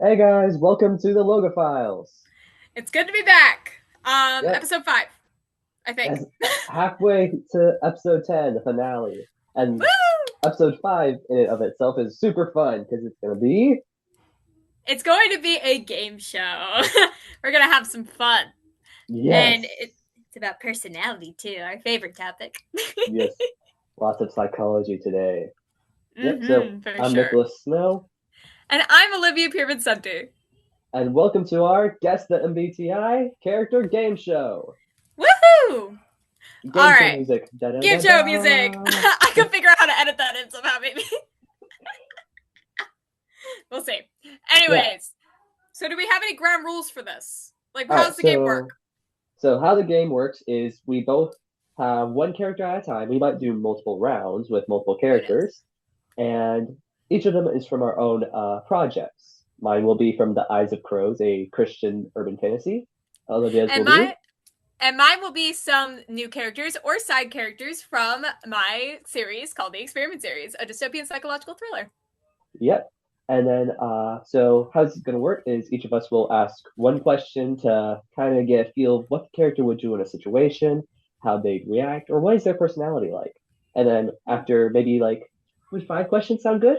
Hey guys, welcome to the LOGOPHILES. It's good to be back. Yep, Episode 5, I think. as halfway to episode 10, the finale. And Woo! episode 5 in and of itself is super fun because it's going to be, It's going to be a game show. We're gonna have some fun, and yes, it's about personality too, our favorite topic. yes, lots of psychology today. Yep, so For I'm sure. Nicholas Snow, And I'm Olivia Pierman-Sente. and welcome to our Guess the MBTI character game show. Woohoo! All Game show right, music. Da da game da show music. da. I can figure out how to edit that in somehow, maybe. We'll see. Yeah, Anyways, so do we have any ground rules for this? Like, all right, how's the game work? so how the game works is we both have one character at a time. We might do multiple rounds with multiple Goodness. characters, and each of them is from our own projects. Mine will be from The Eyes of Crows, a Christian urban fantasy. Olivia's And will be. my And mine will be some new characters or side characters from my series called the Experiment Series, a dystopian psychological thriller. Yep. And then, so how this is going to work is each of us will ask one question to kind of get a feel of what the character would do in a situation, how they'd react, or what is their personality like. And then after maybe like, would 5 questions sound good?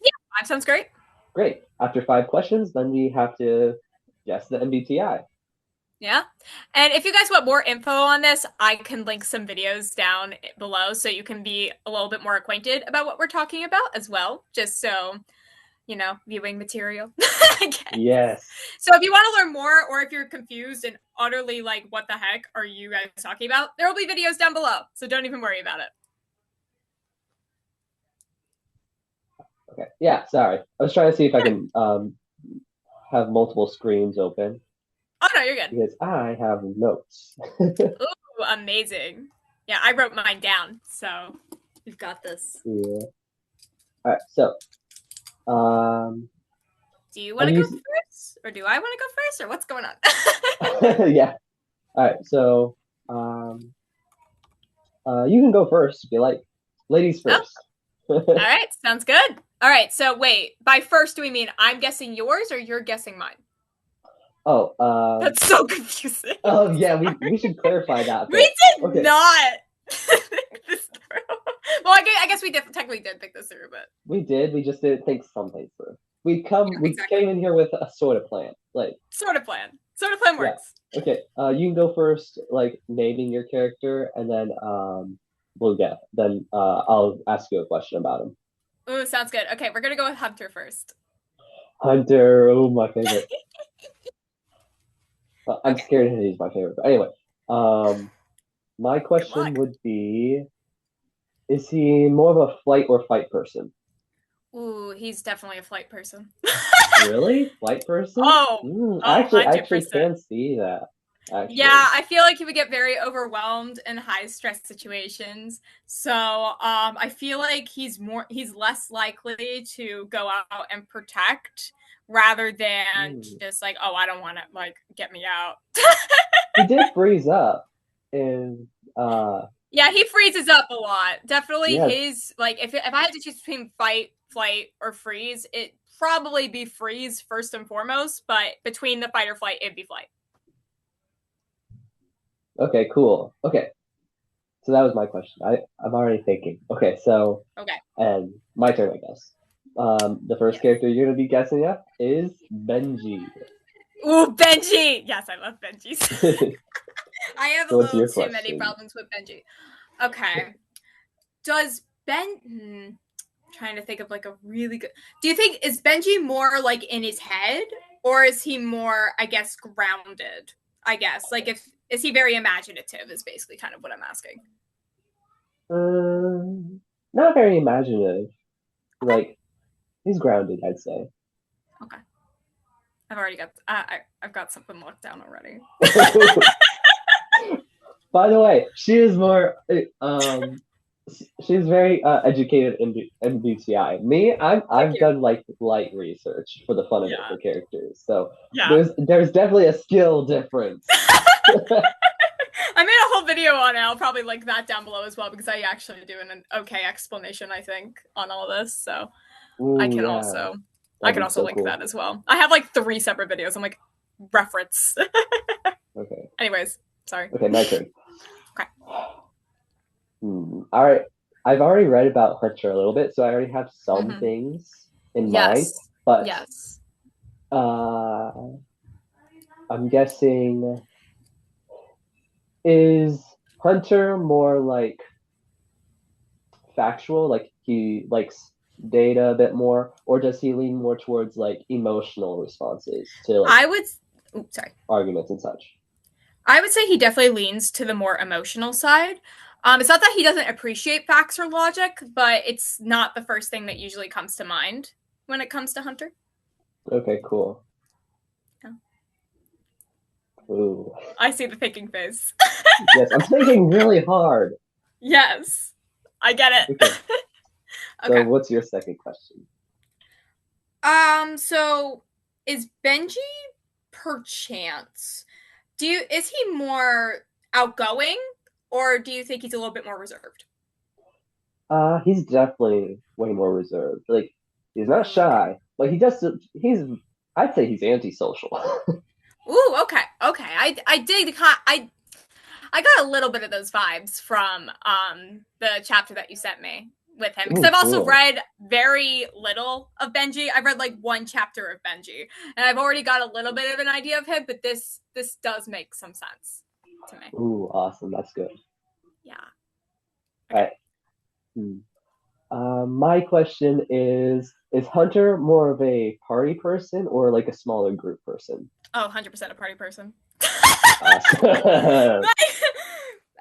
Yeah, five sounds great. Great. After 5 questions, then we have to guess the MBTI. Yeah. And if you guys want more info on this, I can link some videos down below so you can be a little bit more acquainted about what we're talking about as well, just so, viewing material, I guess. Yes. So if you want to learn more or if you're confused and utterly like, what the heck are you guys talking about? There will be videos down below. So don't even worry about it. Okay. Yeah, sorry. I was trying to see if I can have multiple screens open Oh, no, you're good. because I have notes. Ooh, amazing. Yeah, I wrote mine down, so you've got this. Yeah. All right. So, um, Do you want have to you? go first? Or do I want to go first? Or what's going on? Yeah. All right. So, um, you can go first if you like. Ladies Oh, first. all right. Sounds good. All right. So, wait, by first, do we mean I'm guessing yours or you're guessing mine? Oh, That's so confusing. oh yeah. We should clarify that, but We did okay. not think this through. Well, I guess we technically did think this through, but We did. We just didn't think something through. yeah, We exactly. came in here with a sort of plan. Like, Sort of plan. Sort of plan yeah. works. Okay. You can go first, like naming your character, and then I'll ask you a question about him. Ooh, sounds good. Okay, we're going to go with Hunter first. Hunter, oh my favorite. I'm Okay. scared he's my favorite. But anyway, um, my Good question luck. would be: is he more of a flight or fight person? Ooh, he's definitely a flight person. Really, flight person? Oh, I actually 100%. can see that. Actually, Yeah, I feel like he would get very overwhelmed in high stress situations. So, I feel like he's less likely to go out and protect rather than Hmm. just like, oh, I don't want to like get me out. He did freeze up, and Yeah, he freezes up a lot. Definitely yeah, his like if I had to choose between fight, flight, or freeze, it probably be freeze first and foremost, but between the fight or flight, it'd be flight. okay, cool. Okay, so that was my question. I'm already thinking. Okay, so Okay. and my turn, I guess. The first Yes. character you're gonna be guessing at is Benji. Ooh, Benji! Yes, I love Benjis. I have a So what's little your too many question? problems with Benji. Okay. Does Ben trying to think of like a really good. Do you think is Benji more like in his head or is he more, I guess, grounded? I guess. Like if is he very imaginative is basically kind of what I'm asking. Not very imaginative. Okay. Like he's grounded, I'd say. Okay. I've got something locked down already. By the way, she is more she's very educated in MBTI. Me, Thank I've you. done like light research for the fun of it Yeah. for characters. So Yeah. there's definitely a skill difference. I made a whole video on it. I'll probably link that down below as well because I actually do an okay explanation, I think, on all this. So I Ooh can yeah. also. I That'd can be also so link cool. that as well. I have like 3 separate videos. I'm like, reference. Okay. Anyways, sorry. Okay, my turn. Okay. All right. I've already read about Hunter a little bit, so I already have some Mm-hmm. things in mind. Yes. But Yes. uh, I'm guessing, is Hunter more like factual, like he likes data a bit more, or does he lean more towards like emotional responses to like I would. Oops, sorry. arguments and such? I would say he definitely leans to the more emotional side. It's not that he doesn't appreciate facts or logic, but it's not the first thing that usually comes to mind when it comes to Hunter. Okay, cool. Yeah. Ooh. I see the thinking face. Yes, I'm thinking really hard. Yes, I get it. Okay, so Okay. what's your second question? So is Benji perchance? Is he more outgoing, or do you think he's a little bit more reserved? He's definitely way more reserved. Like, he's not Ooh, okay. shy. Like, he's, I'd say he's antisocial. Ooh, okay, okay. I did. I got a little bit of those vibes from the chapter that you sent me with him, because Ooh, I've also cool. read very little of Benji. I've read like 1 chapter of Benji, and I've already got a little bit of an idea of him. But this does make some sense to me. Ooh, awesome. That's good. Yeah. All Okay. right. My question is Hunter more of a party person or like a smaller group person? Oh, 100% a party person. Awesome.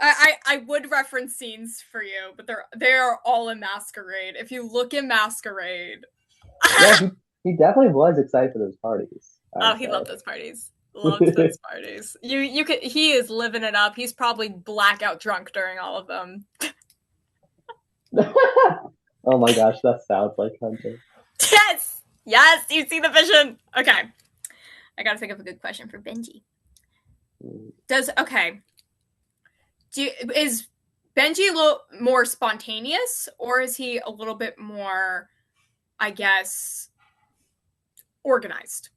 I would reference scenes for you, but they are all in Masquerade. If you look in Masquerade, Yeah, he definitely was excited for those parties, oh, I'd he say. loved those parties. Loved those parties. You could. He is living it up. He's probably blackout drunk during all of them. Oh my gosh, that sounds like Hunter. Yes, yes. You see the vision. Okay, I gotta think of a good question for Benji. Does okay? Is Benji a little more spontaneous, or is he a little bit more, I guess, organized?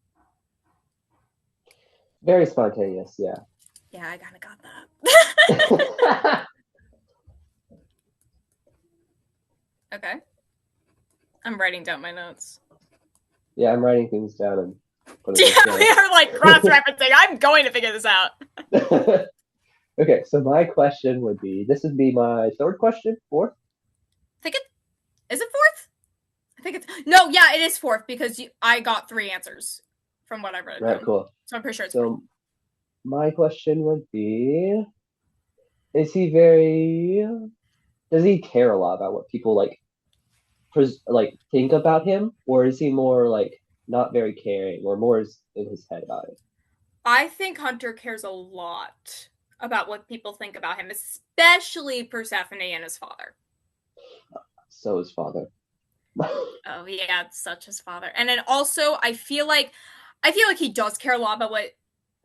Very spontaneous, yeah. Yeah, I kind of got that. Okay, I'm writing down my notes. Yeah, I'm writing things down and putting Yeah, them we together. are like cross referencing. I'm going to figure this out. Okay, so my question would be this would be my third question, fourth. I think it is it fourth. I think it's no. Yeah, it is fourth because I got 3 answers from what I wrote Right, down, cool. so I'm pretty sure it's fourth. So my question would be, is he very, does he care a lot about what people like think about him, or is he more like not very caring, or more is in his head about it? I think Hunter cares a lot about what people think about him, especially Persephone and his father. So his father. Oh yeah, it's such his father. And then also I feel like he does care a lot about what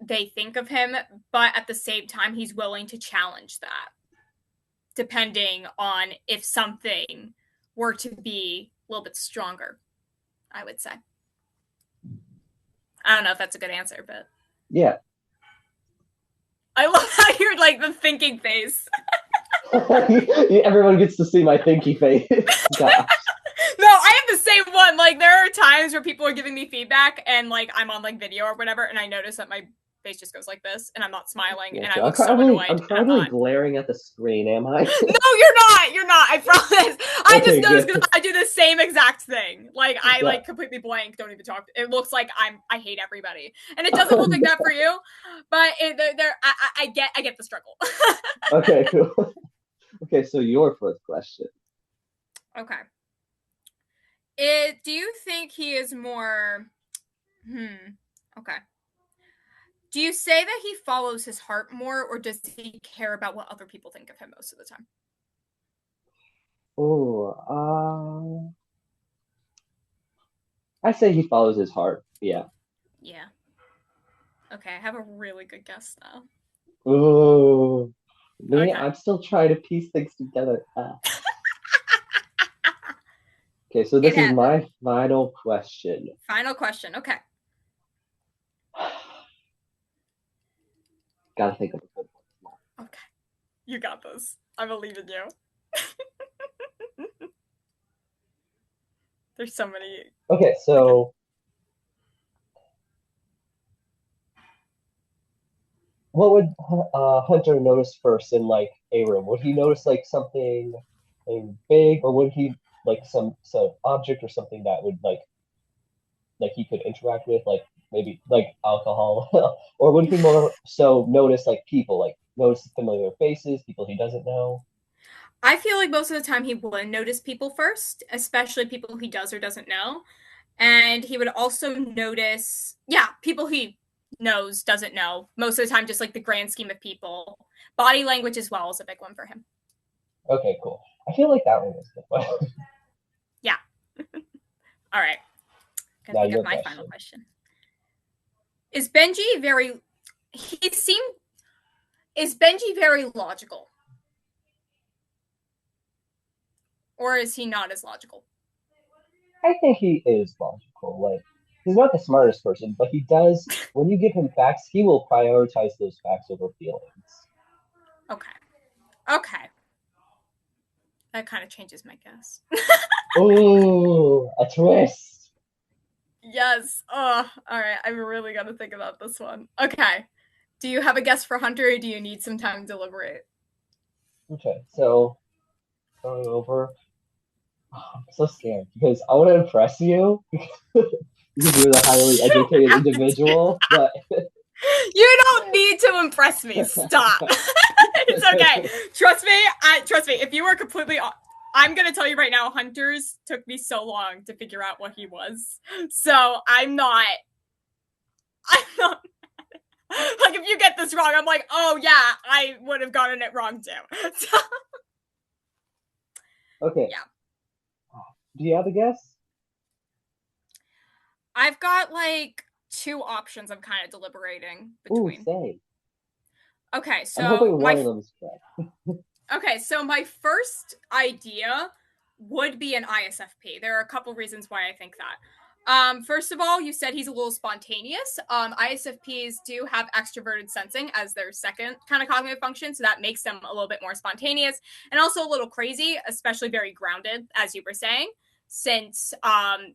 they think of him, but at the same time he's willing to challenge that depending on if something were to be a little bit stronger, I would say. I don't know if that's a good answer, but Yeah. I love how you're like the thinking face. Everyone gets to see my thinky face. Gosh. No, I have the same one. Like there are times where people are giving me feedback and like I'm on like video or whatever and I notice that my face just goes like this and I'm not smiling and I Gotcha. look so I'm annoyed and I'm probably not. glaring at the screen, am I? No, you're not. You're not. I promise. I just Okay, noticed because good. I do the same exact thing. Like I Yeah. like completely blank, don't even talk. It looks like I hate everybody, and it doesn't Oh, look like that no. for you. But I get the struggle. Okay, cool. Okay, so your first question. Okay. Do you think he is more? Okay. Do you say that he follows his heart more, or does he care about what other people think of him most of the time? Oh, I say he follows his heart. Yeah. Yeah. Okay, I have a really good guess now. Oh, me, Okay. I'm still trying to piece things together. Okay, so It this is happened. my final question. Final question. Okay. Gotta think of a good one. Okay. You got this. I believe in you. There's so many. Okay, Okay. so what would Hunter notice first in like a room? Would he notice like something big, or would he like some object or something that would like he could interact with, like maybe like alcohol, or would he more so notice like people, like notice familiar faces, people he doesn't know? I feel like most of the time he would notice people first, especially people he does or doesn't know. And he would also notice, yeah, people he knows, doesn't know. Most of the time, just like the grand scheme of people. Body language as well is a big one for him. Okay, cool. I feel like that one was good. But Yeah. All right. Gonna now think of your my final question. question. Is Benji very he seemed is Benji very logical? Or is he not as logical? I think he is logical. Like he's not the smartest person, but he does. When you give him facts, he will prioritize those facts over feelings. Okay. Okay. That kind of changes my guess. Ooh, a twist. Yes. Oh, all right. I'm really gonna think about this one. Okay. Do you have a guess for Hunter, or do you need some time to deliberate? Okay, so going over. I'm so scared because I want to impress you because you're the highly educated individual, but You don't need to impress me. Stop. It's okay. Trust me. Trust me. If you were completely, I'm gonna tell you right now. Hunters took me so long to figure out what he was. So I'm not. I'm not. Like if you get this wrong, I'm like, oh yeah, I would have gotten it wrong too. So, okay. yeah, Do you have a guess? I've got like two options. I'm kind of deliberating Ooh, between. say. Okay, I'm hoping so one of them is correct. my first idea would be an ISFP. There are a couple reasons why I think that. First of all, you said he's a little spontaneous. ISFPs do have extroverted sensing as their second kind of cognitive function, so that makes them a little bit more spontaneous and also a little crazy, especially very grounded, as you were saying. Since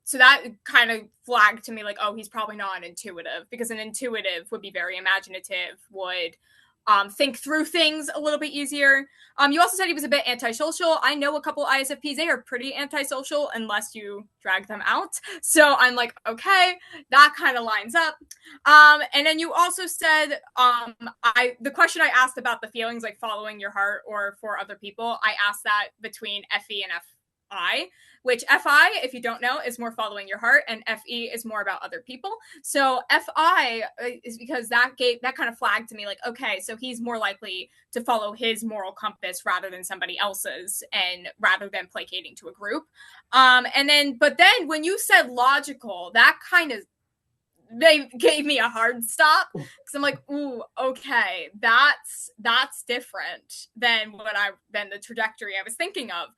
so that kind of flagged to me like, oh, he's probably not an intuitive, because an intuitive would be very imaginative, would think through things a little bit easier. You also said he was a bit antisocial. I know a couple ISFPs, they are pretty antisocial unless you drag them out. So I'm like, okay, that kind of lines up. And then you also said, the question I asked about the feelings, like following your heart or for other people, I asked that between FE and FI, which FI, if you don't know, is more following your heart, and FE is more about other people. So FI is because that kind of flagged to me like, okay, so he's more likely to follow his moral compass rather than somebody else's, and rather than placating to a group. But then when you said logical, that kind of they gave me a hard stop because I'm like, ooh, okay, that's different than the trajectory I was thinking of.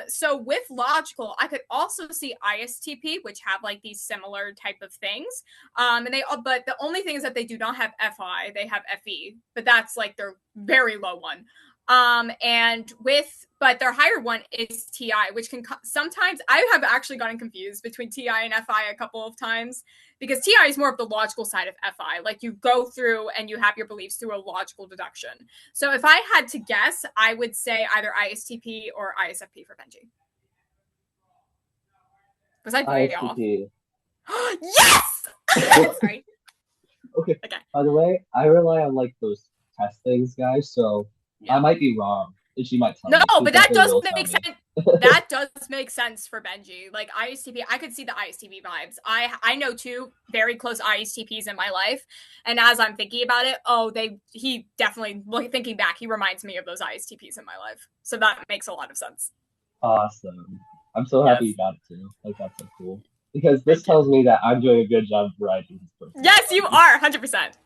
So with logical, I could also see ISTP, which have like these similar type of things. But the only thing is that they do not have FI, they have FE, but that's like their very low one. But their higher one is TI, which can sometimes I have actually gotten confused between TI and FI a couple of times, because TI is more of the logical side of FI. Like you go through and you have your beliefs through a logical deduction. So if I had to guess, I would say either ISTP or ISFP for Benji. Was I way off? ISTP. Yes! Sorry. Okay. Okay. By the way, I rely on like those test things, guys, so I Yeah. might be wrong. And she might tell No, me. She but that definitely does will tell make me. sense. That does make sense for Benji. Like ISTP, I could see the ISTP vibes. I know two very close ISTPs in my life, and as I'm thinking about it, he definitely, thinking back, he reminds me of those ISTPs in my life. So that makes a lot of sense. Awesome. I'm so happy you Yes, got it too. Like that's so cool. Because this thank you. tells me that I'm doing a good job of writing his Yes, you personality. are 100%.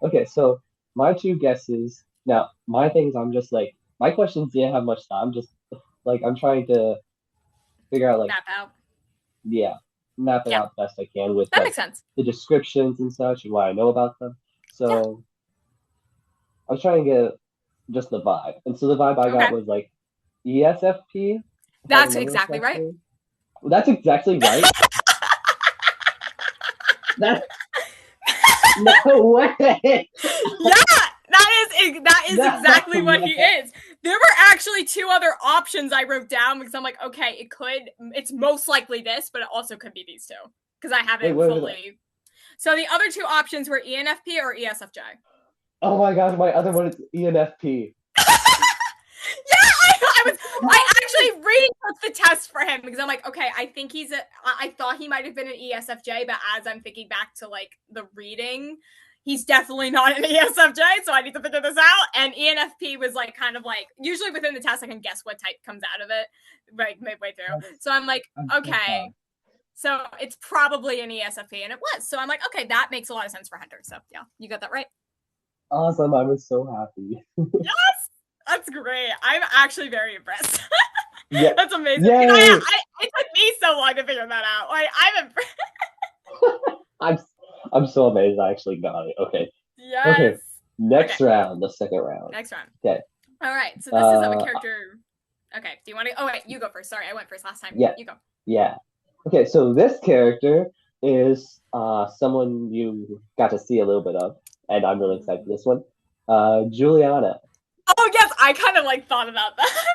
Okay, so my two guesses. Now, my things, I'm just like my questions didn't have much time. I'm just like I'm trying to figure out like Map out. yeah, map it Yeah, out best I can with that like makes sense. the descriptions and such and what I know about them. Yeah. So I was trying to get just the vibe, and so the vibe I got Okay. was like ESFP, if I That's remember exactly right. correctly. Well, that's exactly right. That no way. Yeah, that is No exactly what he way. is. There were actually two other options I wrote down because I'm like, okay, it's most likely this, but it also could be these two because I Wait, haven't wait, wait. fully. So the other two options were ENFP or ESFJ. Oh my gosh, my other one is ENFP. Yeah, I actually retook the test for him because I'm like, okay, I think I thought he might have been an ESFJ, but as I'm thinking back to like the reading, he's definitely not an ESFJ, so I need to figure this out. And ENFP was like kind of like usually within the test I can guess what type comes out of it like midway through. So I'm like, I'm so okay, proud. so it's probably an ESFP, and it was. So I'm like, okay, that makes a lot of sense for Hunter. So yeah, you got that right. Awesome, I was so happy. Yes, that's great. I'm actually very impressed. Yeah. That's amazing. Yay! It took me so long to figure that out. Like I'm impressed. I'm I'm so amazed I actually got it. Okay. Okay. Yes. Okay. Next round, the second round. Next round. Okay. All right. So this is of a Uh character. Okay. Do you want to? Oh wait, you go first. Sorry, I went first last time. yeah. You go. Yeah. Okay, so this character is someone you got to see a little bit of, and I'm really excited for this one. Juliana. Oh yes, I kind of like thought about that.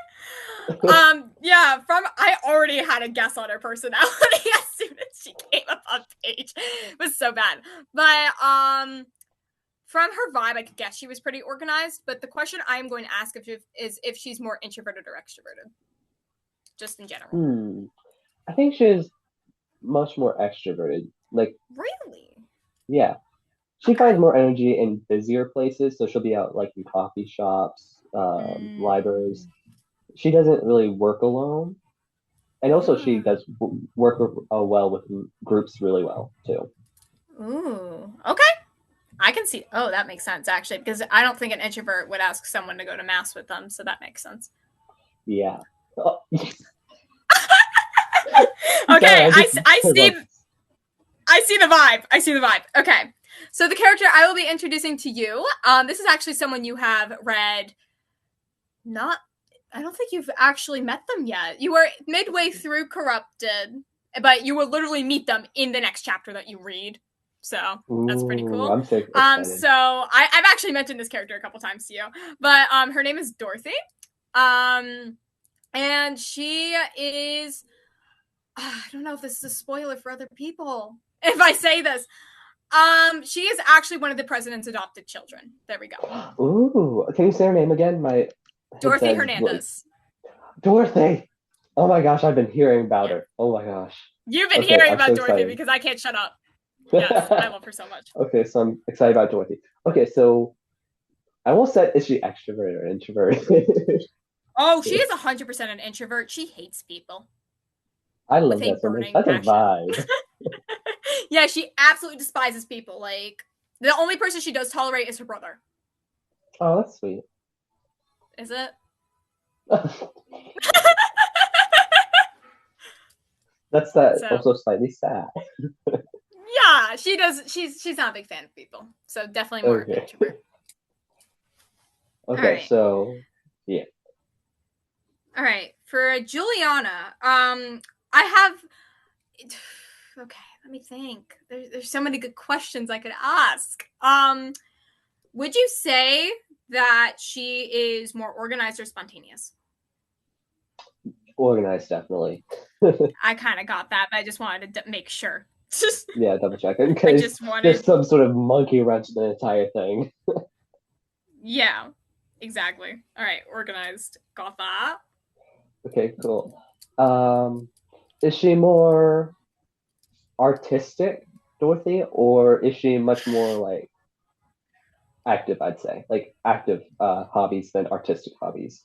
Yeah, from I already had a guess on her personality as soon as she came up on page. It was so bad. But from her vibe, I could guess she was pretty organized. But the question I'm going to ask is if she's more introverted or extroverted, just in general. Hmm. I think she's much more extroverted. Like, Really? yeah, she finds Okay. more energy in busier places, so she'll be out like in coffee shops, libraries. Mm. She doesn't really work alone, and also she Ah. does work well with groups really well too. Ooh. Okay. I can see. Oh, that makes sense actually, because I don't think an introvert would ask someone to go to mass with them, so that makes sense. Yeah. Oh, sorry, Okay, I just I was see like, I see the vibe. I see the vibe. Okay. So the character I will be introducing to you, this is actually someone you have read. Not, I don't think you've actually met them yet. You were midway through Corrupted, but you will literally meet them in the next chapter that you read. So that's pretty ooh, cool. I'm so excited. So I've actually mentioned this character a couple times to you, but her name is Dorothy. Um, and she is. I don't know if this is a spoiler for other people. If I say this, she is actually one of the president's adopted children. There we go. Ooh, can you say her name again? My Dorothy headset is like Hernandez. Dorothy. Oh my gosh, I've been hearing about Yeah. her. Oh my gosh. You've been Okay, hearing I'm so about Dorothy excited. because I can't shut up. Yes, I love her so much. Okay, so I'm excited about Dorothy. Okay, so I will set is she extroverted or introverted? Oh, she is 100% an introvert. She hates people I with love a that so much. burning That's a passion. vibe. Yeah, she absolutely despises people. Like, the only person she does tolerate is her brother. Oh, that's sweet. Is it? That's that So, also slightly sad. yeah, she does. She's not a big fan of people. So, definitely more of an Okay. introvert. All Okay, right. so yeah. All right. For Juliana, I have. Okay, let me think. There's so many good questions I could ask. Would you say that she is more organized or spontaneous? Organized definitely. I kind of got that, but I just wanted to make sure. Yeah, double check in I case just there's wanted, some sort of monkey wrench in the entire thing. yeah, exactly. All right, organized. Got that. Okay, cool. Um, is she more artistic, Dorothy, or is she much more like active, I'd say? Like active hobbies than artistic hobbies.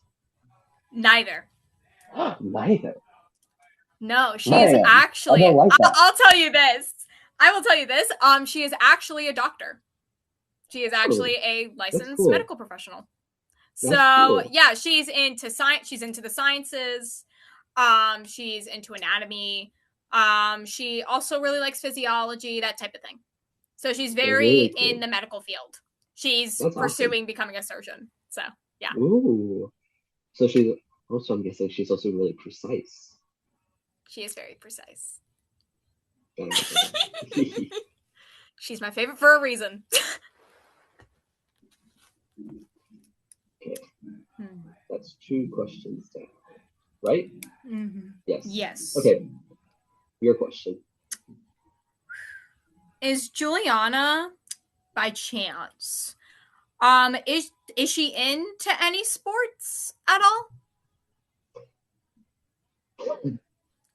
Neither. Neither. No, she is Man, I actually. don't like that. I'll tell you this. I will tell you this. She is actually a doctor. She is Ooh, actually a that's licensed cool. medical professional. That's So cool. yeah, she's into science. She's into the sciences. She's into anatomy. She also really likes physiology, that type of thing. So she's very Really in cool. the medical field. She's That's awesome. pursuing becoming a surgeon. So yeah, Ooh. So she's also, I'm guessing she's also really precise. she is very precise. Got it, got it. She's my favorite for a reason. Okay, Hmm. that's two questions down, right? Mm-hmm. Yes. Yes. Okay, your question. Is Juliana by chance? Is she into any sports at all?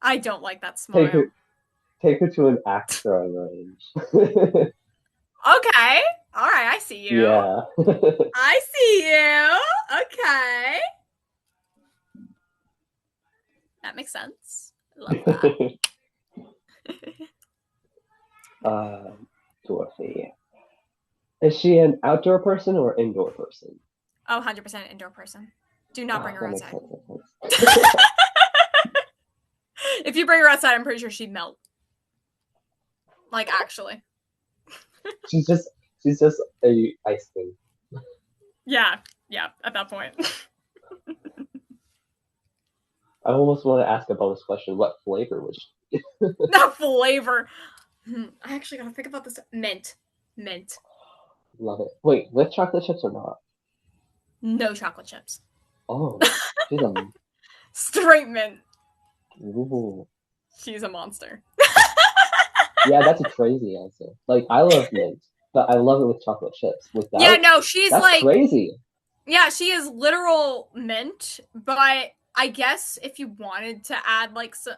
I don't like that Take smile. her, take her to an axe throwing range. Okay. All right, I see you. Yeah. I see you. Okay. That makes sense. I love that. uh, Dorothy. Is she an outdoor person or indoor person? Oh, 100% indoor person. Do not bring Ah, her that makes outside. sense. That makes sense. If you bring her outside, I'm pretty sure she'd melt. Like, actually. she's just she's just a ice cream. Yeah. Yeah, at that point. I almost want to ask a bonus question. What flavor was she? Not flavor. I actually gotta think about this. Mint. Mint. Love it. Wait, with chocolate chips or not? No chocolate chips. Oh, she's a Straight mint. ooh. She's a monster. Yeah, that's a crazy answer. Like I love mint, but I love it with chocolate chips. Yeah, Without, no, she's that's like, crazy. yeah, she is literal mint, but I guess if you wanted to add like so,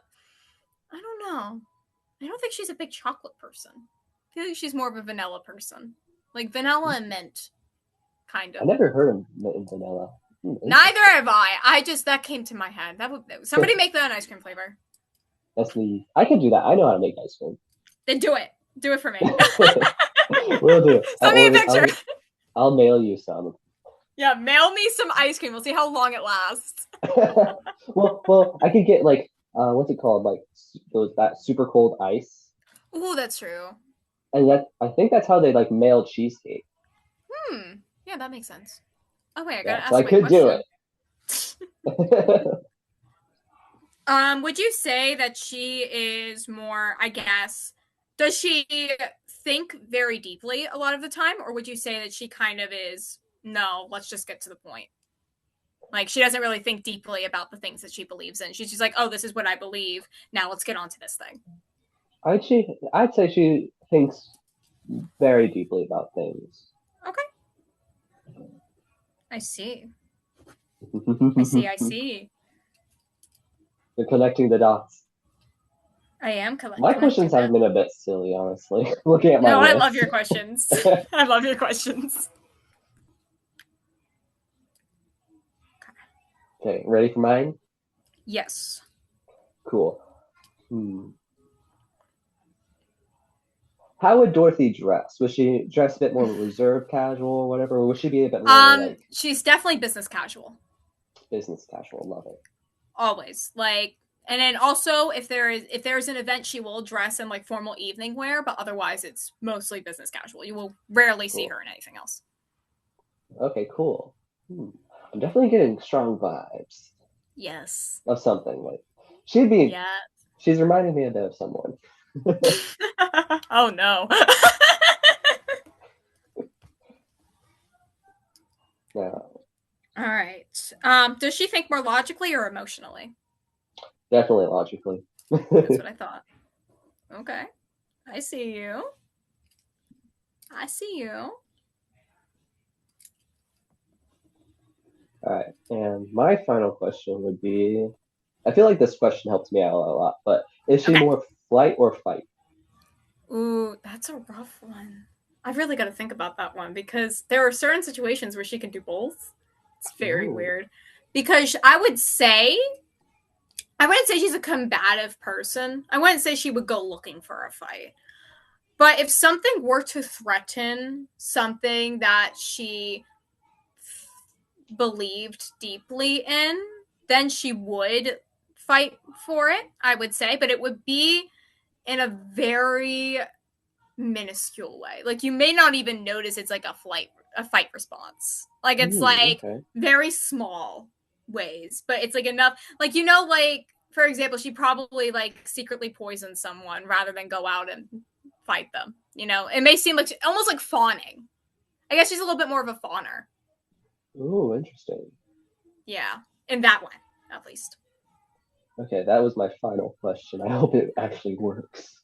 I don't know. I don't think she's a big chocolate person. I feel like she's more of a vanilla person. Like vanilla and mint, kind I of. never heard of mint and vanilla. Neither Interesting. have I. I just that came to my head. That would somebody make that an ice cream flavor. That's the I can do that. I know how to make ice cream. Then do it. Do it for me. Will do. Send me a picture. I'll mail you some. Yeah, mail me some ice cream. We'll see how long it lasts. well, I could get like what's it called? Like those that super cold ice, Ooh, that's true. and that I think that's how they like mail cheesecake. Yeah, that makes sense. Oh wait, I Yeah, gotta so ask I my could do it. question. Would you say that she is more, I guess, does she think very deeply a lot of the time? Or would you say that she kind of is, no, let's just get to the point? Like, she doesn't really think deeply about the things that she believes in. She's just like, oh, this is what I believe. Now let's get on to this thing. I'd say she thinks very deeply about things. Okay. I see. I see. I You're see. connecting the dots. I am My questions connecting have that. been a bit silly, honestly. Looking at my No, I love your list. questions. I love your questions. Okay, ready for mine? Yes. Cool. Hmm. How would Dorothy dress? Would she dress a bit more reserved, casual, or whatever? Or would she be a bit more like She's definitely business casual. business casual? Love it. Always. Like, and then also if there's an event, she will dress in like formal evening wear, but otherwise it's mostly business casual. You will rarely see Cool. her in anything else. Okay, cool. Hmm. I'm definitely getting strong vibes Yes. of something. Like she'd be. Yeah. She's reminding me a bit of someone. Oh no. Yeah, All right. Does she think more logically or emotionally? definitely logically. That's what I thought. Okay. I see you. I see you. All right, and my final question would be: I feel like this question helps me out a lot, but is she Okay. more flight or fight? Ooh, that's a rough one. I've really got to think about that one because there are certain situations where she can do both. It's very Ooh, weird. Because I wouldn't say she's a combative person. I wouldn't say she would go looking for a fight. But if something were to threaten something that she believed deeply in, then she would fight for it, I would say, but it would be in a very minuscule way. Like you may not even notice it's like a fight response. Like it's like Okay. very small ways, but it's like enough. Like you know, like for example, she probably like secretly poisoned someone rather than go out and fight them. You know, it may seem like almost like fawning. I guess she's a little bit more of a fawner. Ooh, interesting. Yeah, in that one, at least. Okay, that was my final question. I hope it actually works.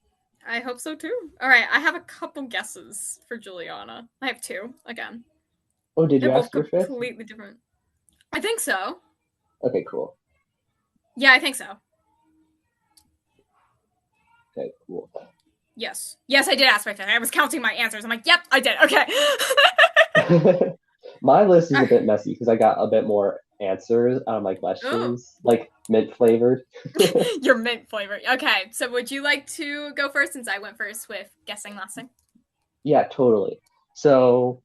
I hope so too. All right, I have a couple guesses for Juliana. I have two again. Oh, did They're you both ask your fifth? completely different. I think so. Okay, cool. Yeah, I think so. Okay, cool. Yes. Yes, I did ask my fifth. I was counting my answers. I'm like, yep, I did. Okay. My list is a bit messy because I got a bit more answers on my Oh, questions, like mint flavored. your mint flavor. Okay, so would you like to go first since I went first with guessing last thing? Yeah, totally. So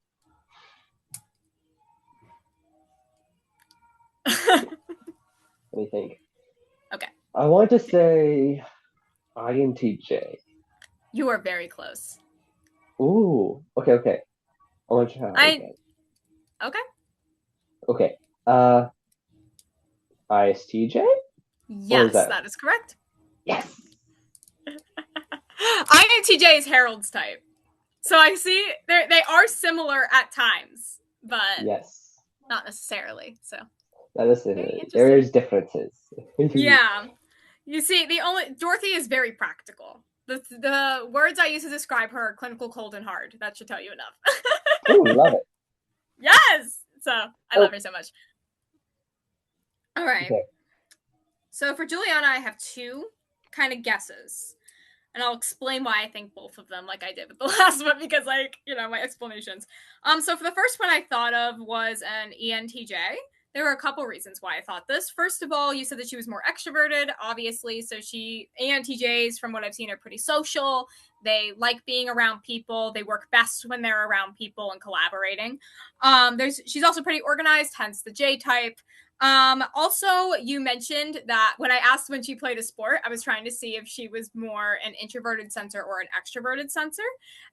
let me think. Okay. I want to say INTJ. You are very close. Ooh, okay, okay. I want to try I again. okay. Okay. ISTJ? Or is Yes, that? that is correct. Yes. INTJ is Harold's type. So I see they are similar at times, but Yes. not necessarily. So That is very it. There interesting. is differences. Yeah. You see, the only Dorothy is very practical. The words I use to describe her are clinical, cold, and hard. That should tell you enough. Ooh, love it. Yes. So I love Oh, her so much. All right. okay. So for Juliana, I have two kind of guesses. And I'll explain why I think both of them, like I did with the last one, because like, you know, my explanations. So for the first one I thought of was an ENTJ. There were a couple reasons why I thought this. First of all, you said that she was more extroverted, obviously. So ENTJs, from what I've seen, are pretty social. They like being around people. They work best when they're around people and collaborating. She's also pretty organized, hence the J type. Also, you mentioned that when I asked when she played a sport, I was trying to see if she was more an introverted sensor or an extroverted sensor.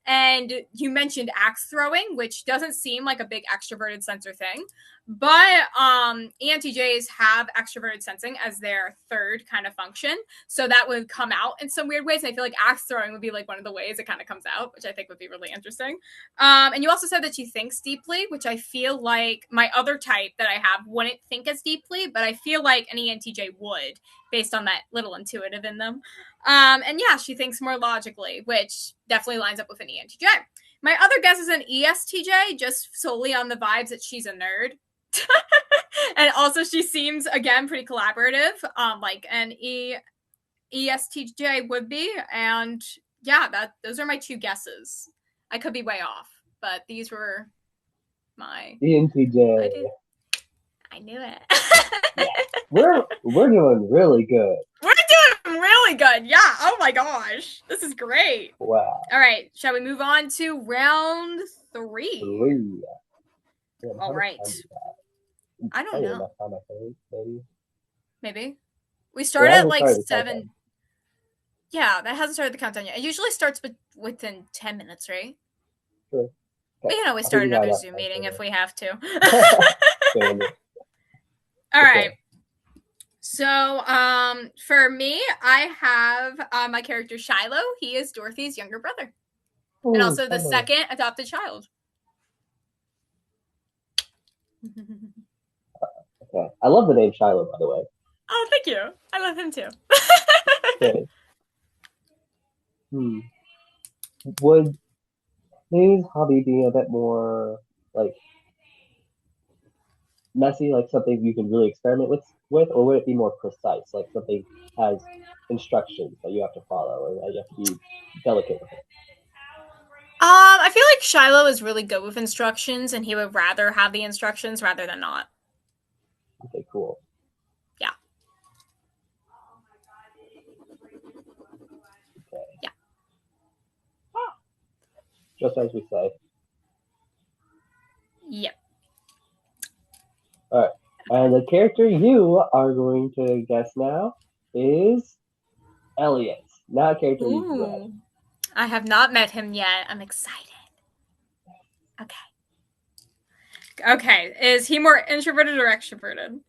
And you mentioned axe throwing, which doesn't seem like a big extroverted sensor thing. But ENTJs have extroverted sensing as their third kind of function. So that would come out in some weird ways. And I feel like axe throwing would be like one of the ways it kind of comes out, which I think would be really interesting. And you also said that she thinks deeply, which I feel like my other type that I have wouldn't think as deeply, but I feel like an ENTJ would, based on that little intuitive in them. And yeah, she thinks more logically, which definitely lines up with an ENTJ. My other guess is an ESTJ, just solely on the vibes that she's a nerd. And also she seems, again, pretty collaborative, like an ESTJ would be. And yeah, those are my two guesses. I could be way off, but these were my. I ENTJ. did. I knew it. Yeah. We're doing really good. We're doing really good. Yeah. Oh my gosh, this is great. Wow. All right, shall we move on to round three? 3. Yeah, All how much right. time do we have? I don't Probably know. enough time, I think, maybe. Maybe we It start at hasn't like started the 7. countdown. Yeah, that hasn't started the countdown yet. It usually starts within 10 minutes, right? Sure. We Okay. can always I think start we got another enough Zoom time meeting if for we have to. this. Standard. All Okay. right. So, for me, I have my character Shiloh. He is Dorothy's younger brother, and Oh, also the Shiloh. second adopted child. Okay. I love the name Shiloh, by the way. Oh, thank you. I love him too. Okay. Hmm. Would his hobby be a bit more like messy, like something you can really experiment with, or would it be more precise, like something has instructions that you have to follow, or that you have to be delicate with it? I feel like Shiloh is really good with instructions, and he would rather have the instructions rather than not. Okay, cool. Yeah, Okay. yeah, Just as we say. yep. All right. And the character you are going to guess now is Elliot, not a character you've read. Ooh. I have not met him yet. I'm excited. Okay. Okay. Is he more introverted or extroverted?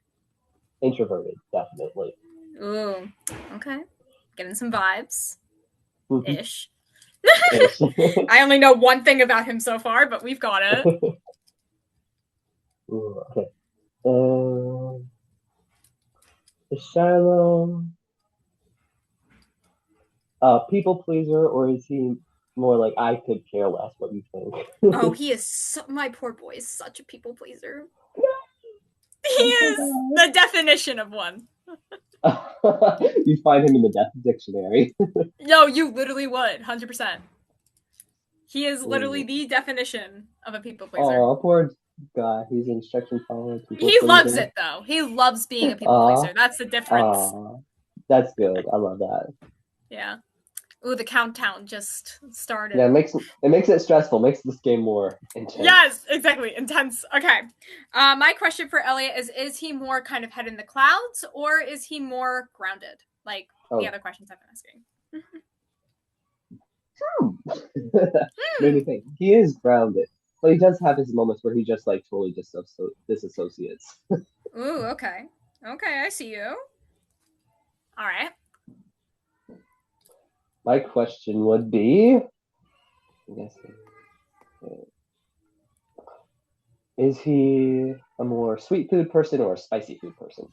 Introverted, definitely. Ooh. Okay. Getting some vibes. Ish. Ish. I only know one thing about him so far, but we've got it. Ooh, okay. Is Shiloh a people pleaser, or is he more like I could care less what you Oh, think? he is my poor boy is such a people pleaser. He I'm so is the definition of one. bad. You find him in the death dictionary. No, you literally would, 100%. He is literally Ooh. the definition of a people pleaser. Oh, poor guy. He's an instruction follower, people He loves pleaser. it though. He loves being a people Aw, pleaser. That's the difference. aw. That's good. I love that. Yeah. Ooh, the countdown just Yeah, started. it makes it stressful, makes this game more Yes, intense. exactly. Intense. Okay. My question for Elliot is he more kind of head in the clouds or is he more grounded? Like the Oh. other questions I've been asking. Made Hmm. me think. He is grounded, but he does have his moments where he just like totally disassociates. Ooh, okay. Okay, I see you. All right. My question would be, I guess, is he a more sweet food person or a spicy food person?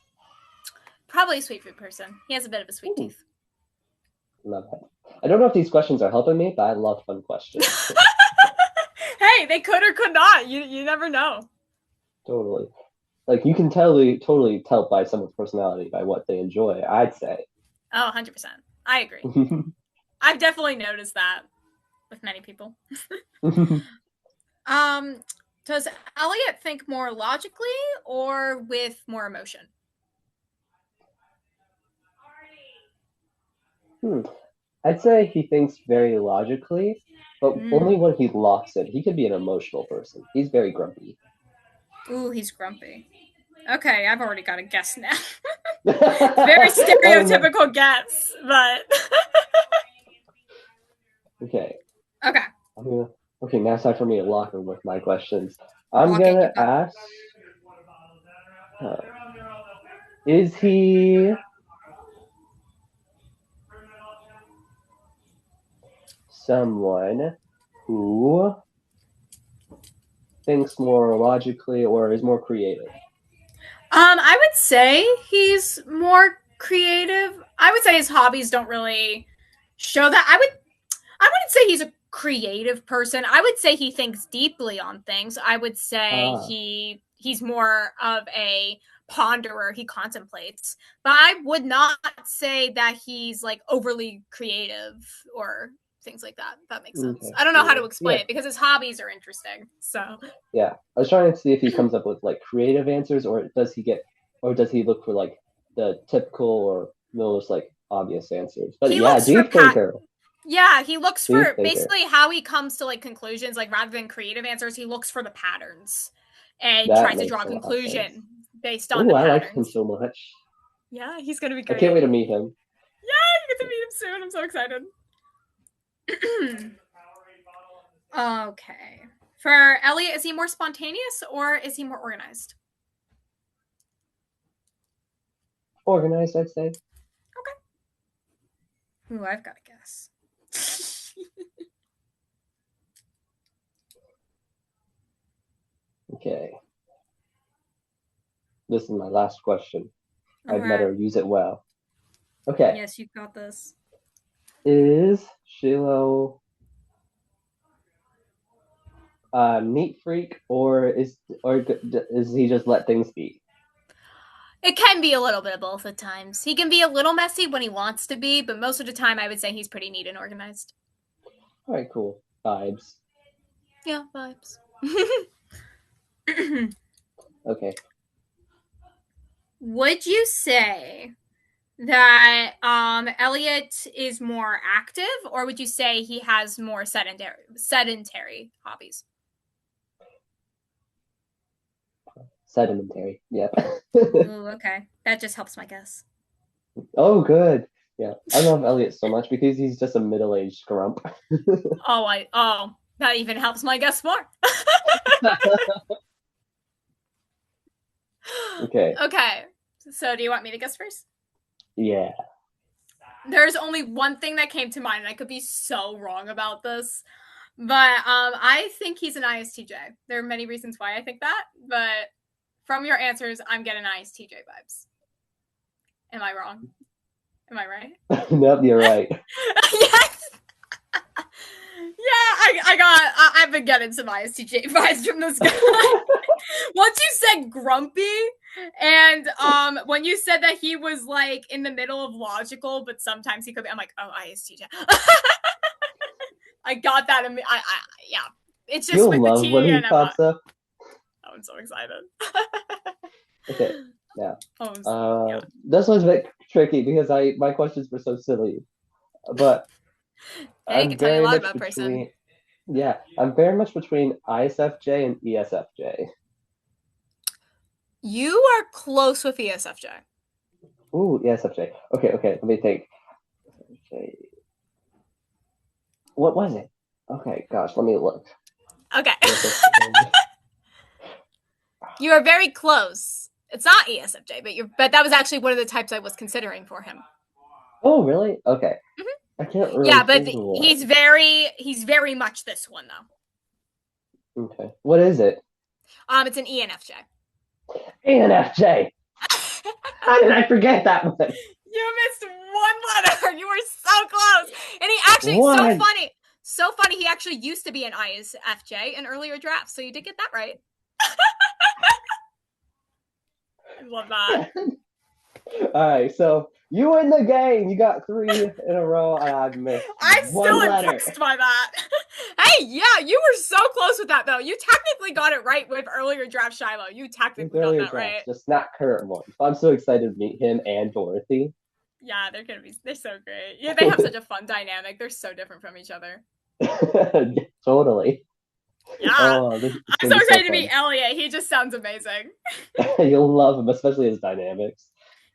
Probably a sweet food person. He has a bit of a sweet Ooh, tooth. love that. I don't know if these questions are helping me, but I love fun questions. Hey, they could or could not. You never know. Totally. Like you can totally tell by someone's personality by what they enjoy, I'd say. Oh, 100%. I agree. I've definitely noticed that with many people. Um, does Elliot think more logically or with more emotion? Hmm. I'd say he thinks very logically, but only Mm. when he locks in. He could be an emotional person. He's very grumpy. Ooh, he's grumpy. Okay, I've already got a guess now. Very Oh no. stereotypical guess, but Okay. okay. Okay, now it's time for me to lock in with my questions. I'm Lock in. gonna You got. ask, uh, is he someone who thinks more logically or is more creative? I would say he's more creative. I would say his hobbies don't really show that. I wouldn't say he's a creative person. I would say he thinks deeply on things. I would say Ah, he's more of a ponderer. He contemplates. But I would not say that he's like overly creative or things like that. If that makes sense. okay, I don't know how to cool. explain Yeah, it because his hobbies are interesting. So yeah. I was trying to see if he comes up with like creative answers, or does he look for like the typical or most like obvious answers? But he yeah, looks for deep thinker, yeah, he looks deep for thinker. basically how he comes to like conclusions, like rather than creative answers, he looks for the patterns and That tries to makes draw a a lot of sense. conclusion based on Oh, the I like him patterns. so much. Yeah, he's gonna be I can't great. wait to meet him. Yeah, you get to meet him soon. I'm so excited. Okay. For Elliot, is he more spontaneous or is he more organized? Organized, I'd say. Okay. Ooh, I've got a guess. Okay, this is my last question. All I'd right. better use it well. Okay, Yes, you've got this. is Shiloh a neat freak, or is he just let things be? It can be a little bit of both at times. He can be a little messy when he wants to be, but most of the time I would say he's pretty neat and organized. All right, cool. Vibes. Yeah, vibes. Okay. Would you say that Elliot is more active, or would you say he has more sedentary hobbies? Sedimentary. Yep. Ooh, okay. That just helps my guess. Oh, good. Yeah, I love Elliot so much because he's just a middle-aged grump. That even helps my guess more. Okay. Okay. So do you want me to guess first? Yeah. There's only one thing that came to mind, and I could be so wrong about this. But I think he's an ISTJ. There are many reasons why I think that, but from your answers, I'm getting ISTJ vibes. Am I wrong? Am I right? Nope, you're right. Yes. Yeah, I've been getting some ISTJ vibes from this guy. Once you said grumpy, and when you said that he was like in the middle of logical, but sometimes he could be, I'm like, oh, ISTJ. I got that. Yeah, it's just You'll with the love when T, he and pops up. I'm so excited. Okay. Yeah. Oh, yeah. This one's a bit tricky because I my questions were so silly, but Hey, it I'm can tell you a very lot much about a person. between. Yeah, I'm very much between ISFJ and ESFJ. You are close with ESFJ. Ooh, ESFJ. Okay, okay. Let me think. Okay. What was it? Okay, gosh, let me look. Okay. ESFJ. You are very close. It's not ESFJ, but that was actually one of the types I was considering for him. Oh, really? Okay. Mm-hmm. I can't really Yeah, but think of he's very much this one though. one. Okay. What is it? It's an ENFJ. ENFJ. How did I forget that one? You missed one letter. You were so close. And he actually One. so funny. He actually used to be an ISFJ in earlier drafts, so you did get that right. I love that. All right, so you win the game. You got three in a row, and I've missed I'm one still letter. impressed by that. Hey, yeah, you were so close with that though. You technically got it right with earlier draft Shiloh. You With technically got earlier that drafts, right. just not current ones. I'm so excited to meet him and Dorothy. Yeah, they're so great. Yeah, they have such a fun dynamic. They're so different from each other. Totally. Yeah. Oh, this is I'm gonna so be so excited to meet fun. Elliot. He just sounds amazing. You'll love him, especially his dynamics.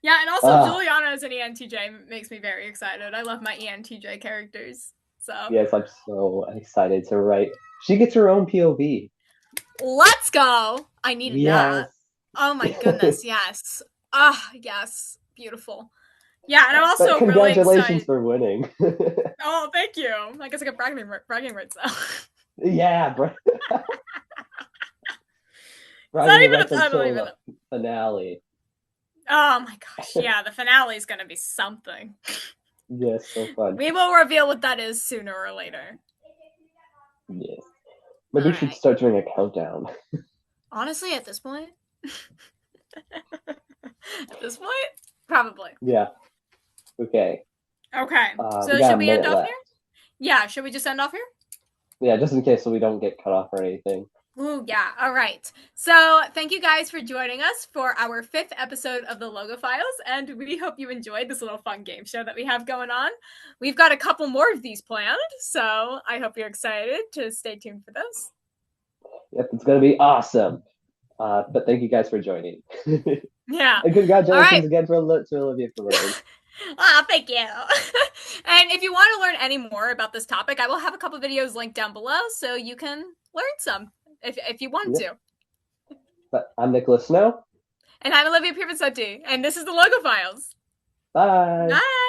Yeah, and also Ah, Juliana as an ENTJ makes me very excited. I love my ENTJ characters. So yes, I'm so excited to write. She gets her own POV. let's go. I needed that. Yes. Oh my goodness, yes. Ah, yes. Beautiful. Yeah, and I'm But also really congratulations excited. for winning. Oh, thank you. I guess I got bragging rights now. Yeah, It's not bragging even rights I don't until even the finale. Oh my gosh, yeah, the finale is gonna be something. Yes, so fun. We will reveal what that is sooner or later. Yes. All Maybe we should right. start doing a countdown. Honestly, at this point, probably. Yeah. Okay. Okay. We So got should a we end minute off here? left. Yeah. Should we just end off here? Yeah, just in case so we don't get cut off or anything. Ooh, yeah. All right. So thank you guys for joining us for our 5th episode of the LOGOPHILES, and we hope you enjoyed this little fun game show that we have going on. We've got a couple more of these planned, so I hope you're excited to stay tuned for those. Yep, it's gonna be awesome. But thank you guys for joining. Yeah. And All right. congratulations again to Olivia for winning. Ah, thank you. And if you want to learn any more about this topic, I will have a couple videos linked down below so you can learn some if you want Yep. to. But I'm Nicholas Snow. And I'm Olivia Privasetti, and this is the Logo Files. Bye. Bye.